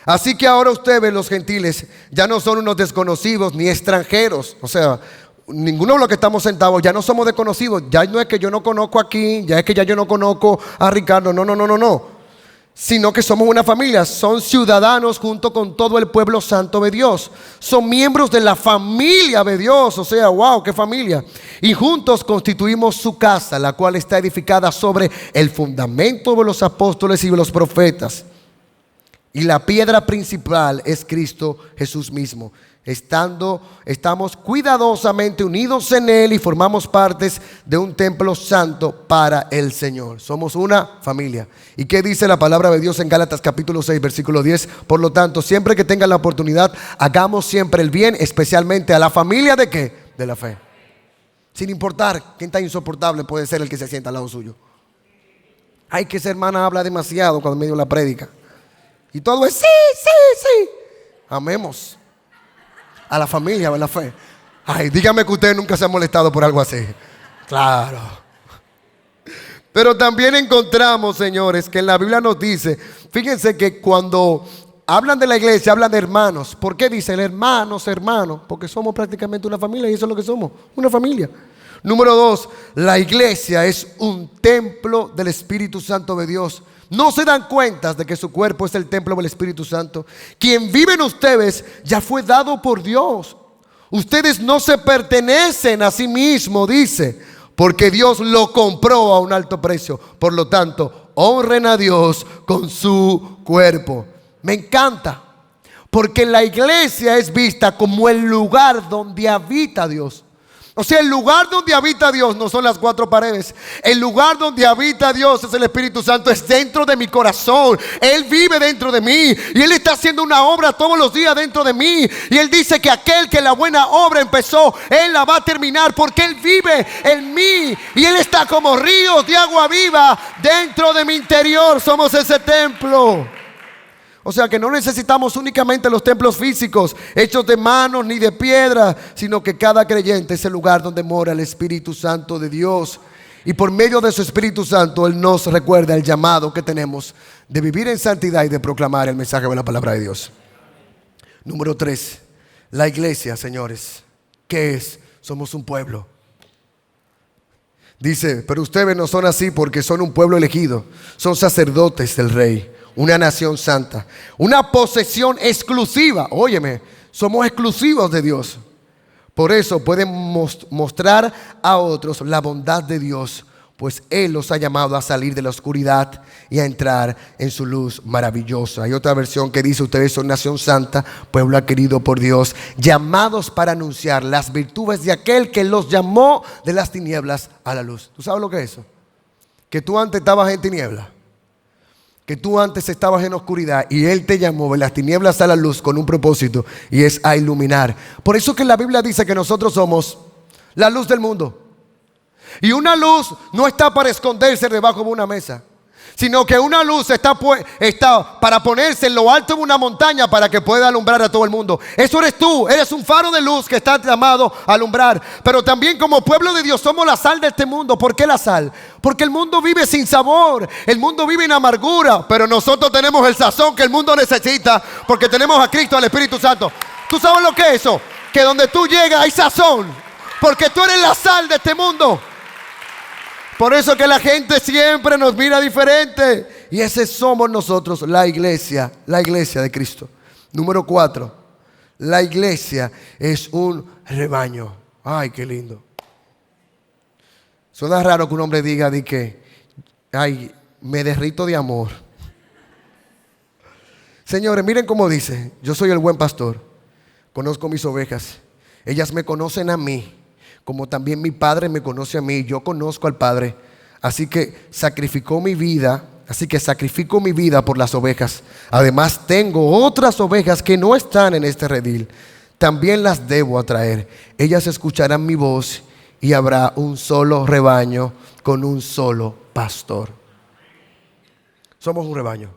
Así que ahora ustedes, los gentiles, ya no son unos desconocidos ni extranjeros. O sea, ninguno de los que estamos sentados ya no somos desconocidos. Ya no es que yo no conozco aquí, ya es que ya yo no conozco a Ricardo. No. Sino que somos una familia. Son ciudadanos junto con todo el pueblo santo de Dios. Son miembros de la familia de Dios. O sea, wow, qué familia. Y juntos constituimos su casa, la cual está edificada sobre el fundamento de los apóstoles y de los profetas. Y la piedra principal es Cristo Jesús mismo. Estamos cuidadosamente unidos en Él y formamos partes de un templo santo para el Señor. Somos una familia. ¿Y qué dice la palabra de Dios en Gálatas capítulo 6, versículo 10? Por lo tanto, siempre que tengan la oportunidad, hagamos siempre el bien, especialmente a la familia ¿de qué? De la fe. Sin importar quién tan insoportable puede ser el que se sienta al lado suyo. Ay, que esa hermana habla demasiado cuando medio la prédica. Y todo es sí. Amemos a la familia de la fe. Ay, dígame que usted nunca se ha molestado por algo así. Claro. Pero también encontramos, señores, que en la Biblia nos dice, fíjense que cuando hablan de la iglesia, hablan de hermanos. ¿Por qué dicen hermanos? Porque somos prácticamente una familia y eso es lo que somos, una familia. Número 2, la iglesia es un templo del Espíritu Santo de Dios. No se dan cuenta de que su cuerpo es el templo del Espíritu Santo. Quien vive en ustedes ya fue dado por Dios. Ustedes no se pertenecen a sí mismos, dice, porque Dios lo compró a un alto precio. Por lo tanto, honren a Dios con su cuerpo. Me encanta, porque la iglesia es vista como el lugar donde habita Dios. O sea, el lugar donde habita Dios no son las 4 paredes. El lugar donde habita Dios es el Espíritu Santo. Es dentro de mi corazón. Él vive dentro de mí. Y Él está haciendo una obra todos los días dentro de mí. Y Él dice que aquel que la buena obra empezó, Él la va a terminar. Porque Él vive en mí. Y Él está como ríos de agua viva dentro de mi interior. Somos ese templo. O sea que no necesitamos únicamente los templos físicos hechos de manos ni de piedra, sino que cada creyente es el lugar donde mora el Espíritu Santo de Dios. Y por medio de su Espíritu Santo Él nos recuerda el llamado que tenemos de vivir en santidad y de proclamar el mensaje de la palabra de Dios. Número 3, la iglesia, señores, ¿qué es? Somos un pueblo. Dice, pero ustedes no son así porque son un pueblo elegido, son sacerdotes del Rey. Una nación santa, una posesión exclusiva. Óyeme, somos exclusivos de Dios. Por eso pueden mostrar a otros la bondad de Dios pues Él los ha llamado a salir de la oscuridad y a entrar en su luz maravillosa. Hay otra versión que dice: ustedes son nación santa, pueblo adquirido por Dios, llamados para anunciar las virtudes de aquel que los llamó de las tinieblas a la luz. ¿Tú sabes lo que es eso? Que tú antes estabas en tinieblas, que tú antes estabas en oscuridad y Él te llamó de las tinieblas a la luz con un propósito, y es a iluminar. Por eso que la Biblia dice que nosotros somos la luz del mundo. Y una luz no está para esconderse debajo de una mesa, sino que una luz está para ponerse en lo alto de una montaña para que pueda alumbrar a todo el mundo. Eso eres tú, eres un faro de luz que está llamado a alumbrar. Pero también como pueblo de Dios somos la sal de este mundo. ¿Por qué la sal? Porque el mundo vive sin sabor, el mundo vive en amargura, pero nosotros tenemos el sazón que el mundo necesita, porque tenemos a Cristo, al Espíritu Santo. ¿Tú sabes lo que es eso? Que donde tú llegas hay sazón, porque tú eres la sal de este mundo. Por eso que la gente siempre nos mira diferente. Y ese somos nosotros, la iglesia de Cristo. Número 4, la iglesia es un rebaño. Ay, qué lindo. Suena raro que un hombre diga de que, ay, me derrito de amor. Señores, miren cómo dice: yo soy el buen pastor, conozco mis ovejas, ellas me conocen a mí, como también mi Padre me conoce a mí. Yo conozco al Padre, así que sacrifico mi vida por las ovejas. Además tengo otras ovejas que no están en este redil, también las debo atraer. Ellas escucharán mi voz y habrá un solo rebaño con un solo pastor. Somos un rebaño.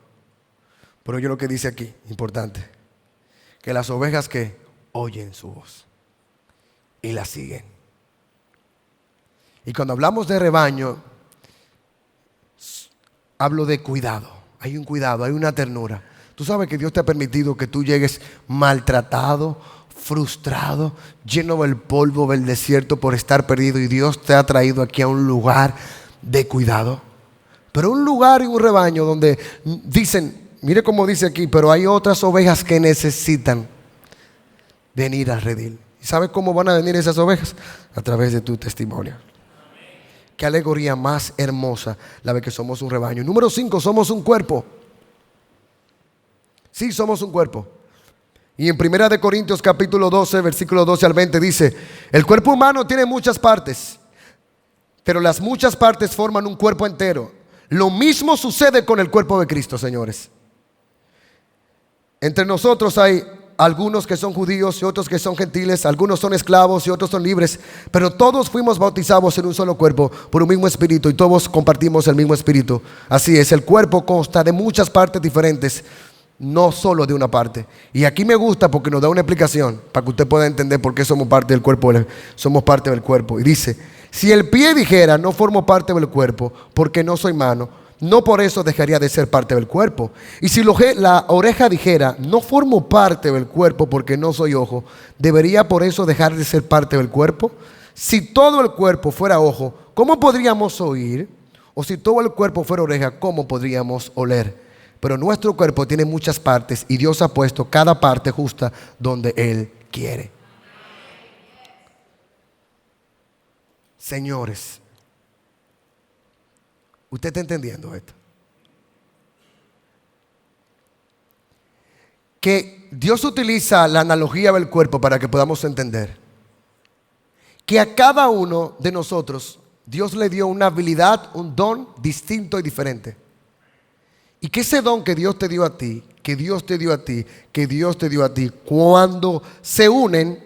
Pero oye lo que dice aquí, importante: que las ovejas que oyen su voz y la siguen. Y cuando hablamos de rebaño, hablo de cuidado. Hay un cuidado, hay una ternura. Tú sabes que Dios te ha permitido que tú llegues maltratado, frustrado, lleno del polvo del desierto por estar perdido, y Dios te ha traído aquí a un lugar de cuidado. Pero un lugar y un rebaño donde dicen, mire cómo dice aquí: pero hay otras ovejas que necesitan venir al redil. ¿Y sabes cómo van a venir esas ovejas? A través de tu testimonio. Qué alegoría más hermosa la de que somos un rebaño. Número 5, somos un cuerpo. Sí, somos un cuerpo. Y en 1 Corintios capítulo 12, versículo 12 al 20 dice: el cuerpo humano tiene muchas partes, pero las muchas partes forman un cuerpo entero. Lo mismo sucede con el cuerpo de Cristo, señores. Entre nosotros hay algunos que son judíos y otros que son gentiles, algunos son esclavos y otros son libres, pero todos fuimos bautizados en un solo cuerpo por un mismo espíritu, y todos compartimos el mismo espíritu. Así es, el cuerpo consta de muchas partes diferentes, no solo de una parte. Y aquí me gusta porque nos da una explicación para que usted pueda entender por qué somos parte del cuerpo. Somos parte del cuerpo. Y dice: si el pie dijera no formo parte del cuerpo porque no soy mano, no por eso dejaría de ser parte del cuerpo. Y si la oreja dijera no formo parte del cuerpo porque no soy ojo, ¿debería por eso dejar de ser parte del cuerpo? Si todo el cuerpo fuera ojo, ¿cómo podríamos oír? O si todo el cuerpo fuera oreja, ¿cómo podríamos oler? Pero nuestro cuerpo tiene muchas partes, y Dios ha puesto cada parte justa donde Él quiere. Señores, ¿usted está entendiendo esto? Que Dios utiliza la analogía del cuerpo para que podamos entender que a cada uno de nosotros Dios le dio una habilidad, un don distinto y diferente. Y que ese don que Dios te dio a ti, que Dios te dio a ti, que Dios te dio a ti, cuando se unen,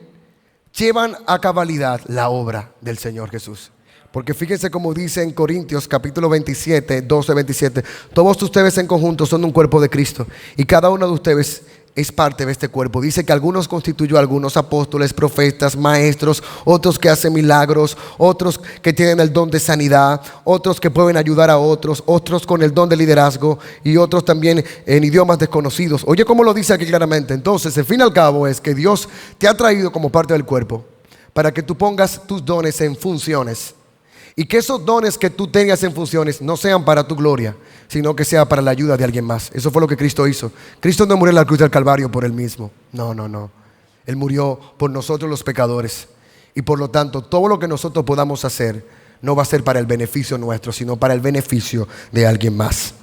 llevan a cabalidad la obra del Señor Jesús. Porque fíjense cómo dice en Corintios capítulo 27, 12, 27: todos ustedes en conjunto son un cuerpo de Cristo, y cada uno de ustedes es parte de este cuerpo. Dice que algunos constituyó algunos apóstoles, profetas, maestros, otros que hacen milagros, otros que tienen el don de sanidad, otros que pueden ayudar a otros, otros con el don de liderazgo, y otros también en idiomas desconocidos. Oye cómo lo dice aquí claramente. Entonces, el fin y al cabo es que Dios te ha traído como parte del cuerpo para que tú pongas tus dones en funciones. Y que esos dones que tú tengas en funciones no sean para tu gloria, sino que sea para la ayuda de alguien más. Eso fue lo que Cristo hizo. Cristo no murió en la cruz del Calvario por Él mismo. No. Él murió por nosotros los pecadores. Y por lo tanto, todo lo que nosotros podamos hacer no va a ser para el beneficio nuestro, sino para el beneficio de alguien más.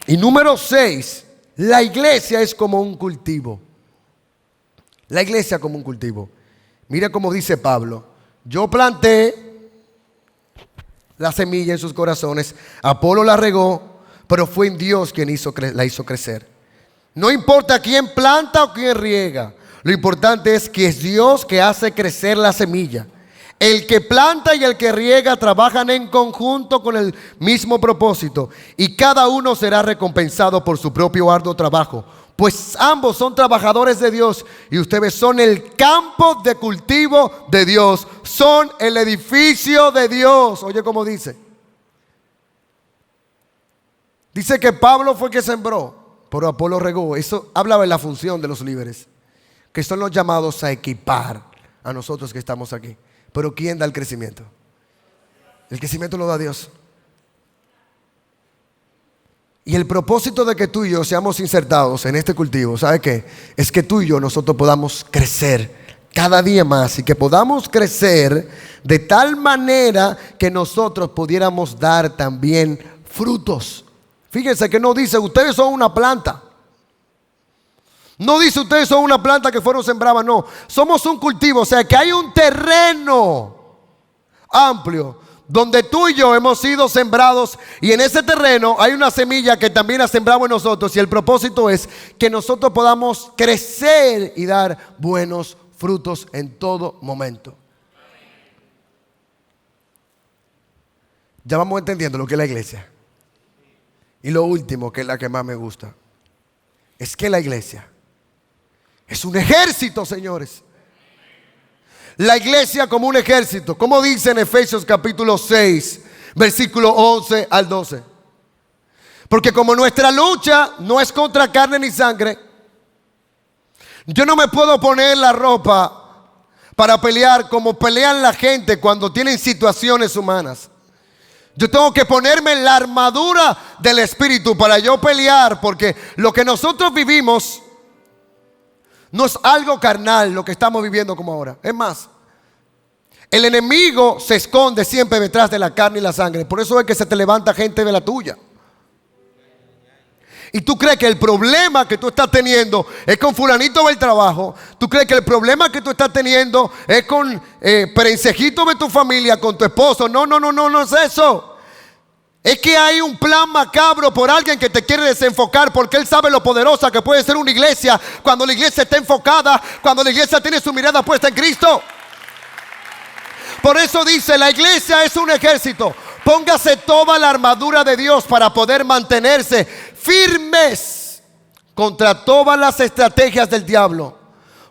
Y número 6, la iglesia es como un cultivo. La iglesia como un cultivo. Mira cómo dice Pablo: yo planté la semilla en sus corazones, Apolo la regó, pero fue en Dios quien la hizo crecer. No importa quién planta o quién riega, lo importante es que es Dios que hace crecer la semilla. El que planta y el que riega trabajan en conjunto con el mismo propósito, y cada uno será recompensado por su propio arduo trabajo, pues ambos son trabajadores de Dios, y ustedes son el campo de cultivo de Dios, son el edificio de Dios. Oye cómo dice. Dice que Pablo fue el que sembró, pero Apolo regó. Eso hablaba de la función de los líderes, que son los llamados a equipar a nosotros que estamos aquí. Pero ¿quién da el crecimiento? El crecimiento lo da Dios. Y el propósito de que tú y yo seamos insertados en este cultivo, ¿sabe qué? Es que tú y yo nosotros podamos crecer cada día más, y que podamos crecer de tal manera que nosotros pudiéramos dar también frutos. Fíjense que no dice ustedes son una planta. No dice ustedes son una planta que fueron sembradas, no. Somos un cultivo, o sea que hay un terreno amplio donde tú y yo hemos sido sembrados, y en ese terreno hay una semilla que también la sembramos nosotros, y el propósito es que nosotros podamos crecer y dar buenos frutos en todo momento. Ya vamos entendiendo lo que es la iglesia. Y lo último, que es la que más me gusta, es que la iglesia es un ejército, señores. La iglesia como un ejército, como dice en Efesios capítulo 6, versículo 11 al 12. Porque como nuestra lucha no es contra carne ni sangre, yo no me puedo poner la ropa para pelear como pelean la gente cuando tienen situaciones humanas. Yo tengo que ponerme la armadura del Espíritu para yo pelear, porque lo que nosotros vivimos no es algo carnal, lo que estamos viviendo como ahora. Es más, el enemigo se esconde siempre detrás de la carne y la sangre. Por eso es que se te levanta gente de la tuya. Y tú crees que el problema que tú estás teniendo es con fulanito del trabajo. Tú crees que el problema que tú estás teniendo es con perencejito de tu familia, con tu esposo. No es eso. Es que hay un plan macabro por alguien que te quiere desenfocar, porque él sabe lo poderosa que puede ser una iglesia cuando la iglesia está enfocada, cuando la iglesia tiene su mirada puesta en Cristo. Por eso dice, la iglesia es un ejército. Póngase toda la armadura de Dios para poder mantenerse firmes contra todas las estrategias del diablo.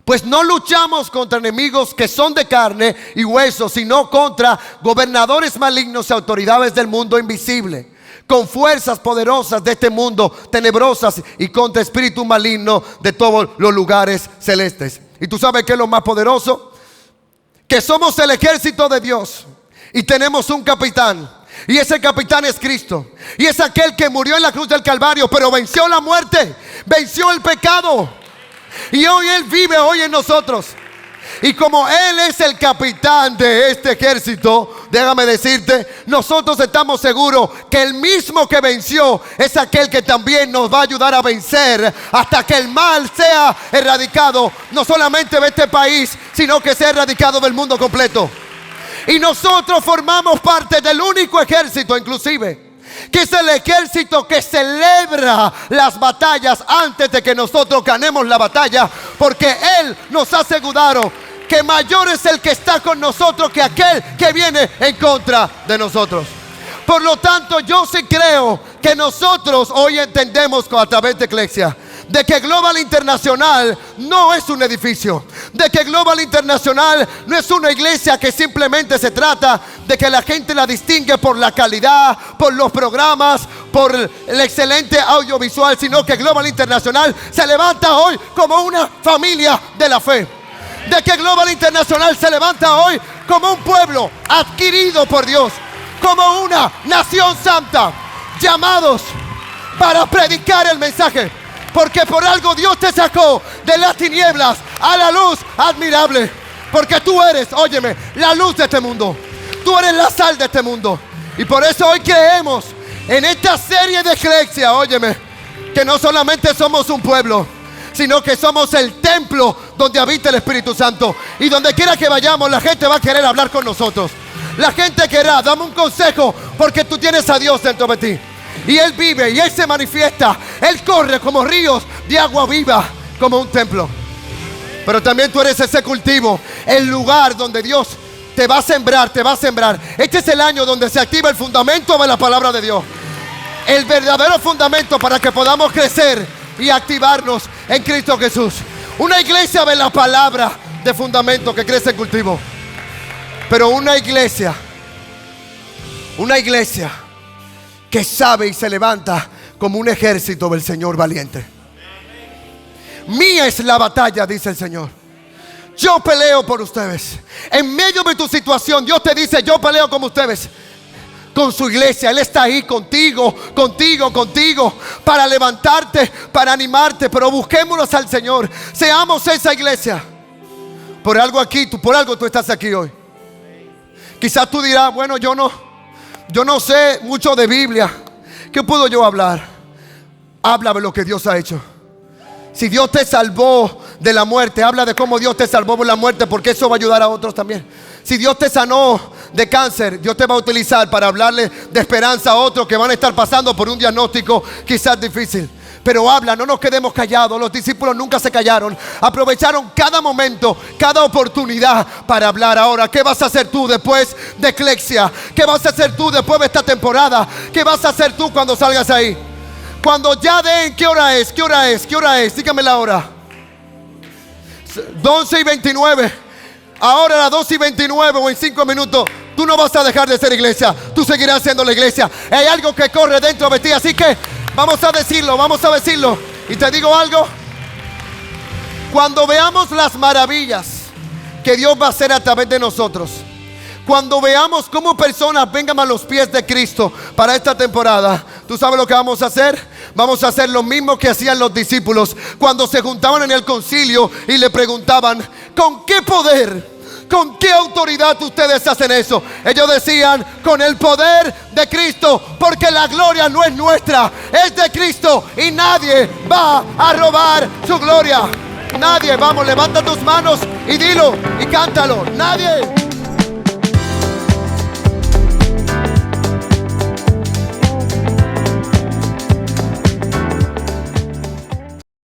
Pues no luchamos contra enemigos que son de carne y hueso, sino contra gobernadores malignos y autoridades del mundo invisible, con fuerzas poderosas de este mundo tenebrosas, y contra espíritus malignos de todos los lugares celestes. ¿Y tú sabes qué es lo más poderoso? Que somos el ejército de Dios y tenemos un capitán. Y ese capitán es Cristo. Y es aquel que murió en la cruz del Calvario, pero venció la muerte, venció el pecado. Y hoy Él vive hoy en nosotros. Y como Él es el capitán de este ejército, déjame decirte, nosotros estamos seguros que el mismo que venció es aquel que también nos va a ayudar a vencer hasta que el mal sea erradicado, no solamente de este país, sino que sea erradicado del mundo completo. Y nosotros formamos parte del único ejército, inclusive, que es el ejército que celebra las batallas antes de que nosotros ganemos la batalla, porque Él nos ha asegurado que mayor es el que está con nosotros que aquel que viene en contra de nosotros. Por lo tanto, yo sí creo que nosotros hoy entendemos a través de Eclesia de que Global Internacional no es un edificio, de que Global Internacional no es una iglesia que simplemente se trata de que la gente la distingue por la calidad, por los programas, por el excelente audiovisual, sino que Global Internacional se levanta hoy como una familia de la fe, de que Global Internacional se levanta hoy como un pueblo adquirido por Dios, como una nación santa, llamados para predicar el mensaje. Porque por algo Dios te sacó de las tinieblas a la luz admirable. Porque tú eres, óyeme, la luz de este mundo. Tú eres la sal de este mundo. Y por eso hoy creemos en esta serie de iglesia, óyeme, que no solamente somos un pueblo, sino que somos el templo donde habita el Espíritu Santo. Y donde quiera que vayamos, la gente va a querer hablar con nosotros. La gente querrá, dame un consejo, porque tú tienes a Dios dentro de ti. Y Él vive, y Él se manifiesta. Él corre como ríos de agua viva, como un templo. Pero también tú eres ese cultivo, el lugar donde Dios te va a sembrar, te va a sembrar. Este es el año donde se activa el fundamento de la palabra de Dios. El verdadero fundamento para que podamos crecer y activarnos en Cristo Jesús. Una iglesia de la palabra de fundamento que crece en cultivo. Pero una iglesia que sabe y se levanta como un ejército del Señor valiente. Mía es la batalla, dice el Señor. Yo peleo por ustedes. En medio de tu situación, Dios te dice, yo peleo como ustedes. Con su iglesia, Él está ahí contigo, para levantarte, para animarte. Pero busquémonos al Señor. Seamos esa iglesia. Por algo tú estás aquí hoy. Quizás tú dirás, bueno, yo no sé mucho de Biblia. ¿Qué puedo yo hablar? Habla de lo que Dios ha hecho. Si Dios te salvó de la muerte, habla de cómo Dios te salvó de la muerte, porque eso va a ayudar a otros también. Si Dios te sanó de cáncer, Dios te va a utilizar para hablarle de esperanza a otros que van a estar pasando por un diagnóstico quizás difícil. Pero habla, no nos quedemos callados. Los discípulos nunca se callaron. Aprovecharon cada momento, cada oportunidad para hablar. Ahora, ¿qué vas a hacer tú después de Eclesia? ¿Qué vas a hacer tú después de esta temporada? ¿Qué vas a hacer tú cuando salgas ahí? Cuando ya den, ¿qué hora es? ¿Qué hora es? ¿Qué hora es? Dígame la hora. 12:29. Ahora a las 12:29 o en 5 minutos. Tú no vas a dejar de ser iglesia. Tú seguirás siendo la iglesia. Hay algo que corre dentro de ti. Así que vamos a decirlo. Y te digo algo. Cuando veamos las maravillas que Dios va a hacer a través de nosotros, cuando veamos cómo personas vengan a los pies de Cristo para esta temporada, ¿tú sabes lo que vamos a hacer? Vamos a hacer lo mismo que hacían los discípulos cuando se juntaban en el concilio y le preguntaban, ¿con qué poder? ¿Con qué autoridad ustedes hacen eso? Ellos decían, con el poder de Cristo, porque la gloria no es nuestra, es de Cristo y nadie va a robar su gloria. Nadie, vamos, levanta tus manos y dilo y cántalo. Nadie.